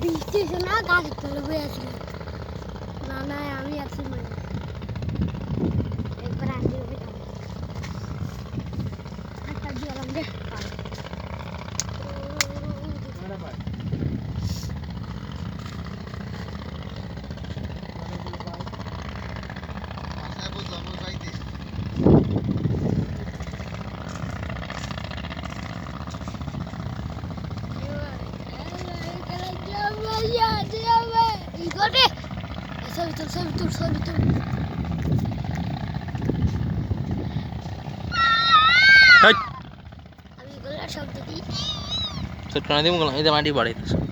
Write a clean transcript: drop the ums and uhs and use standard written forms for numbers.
বৃষ্টি এসে না গাছের তলে বয়ে আসছিল না না আমি আছি মানে একবার আসি একটা দিয়ে আলাম রে Sud kana di mo lang ida mandi bari.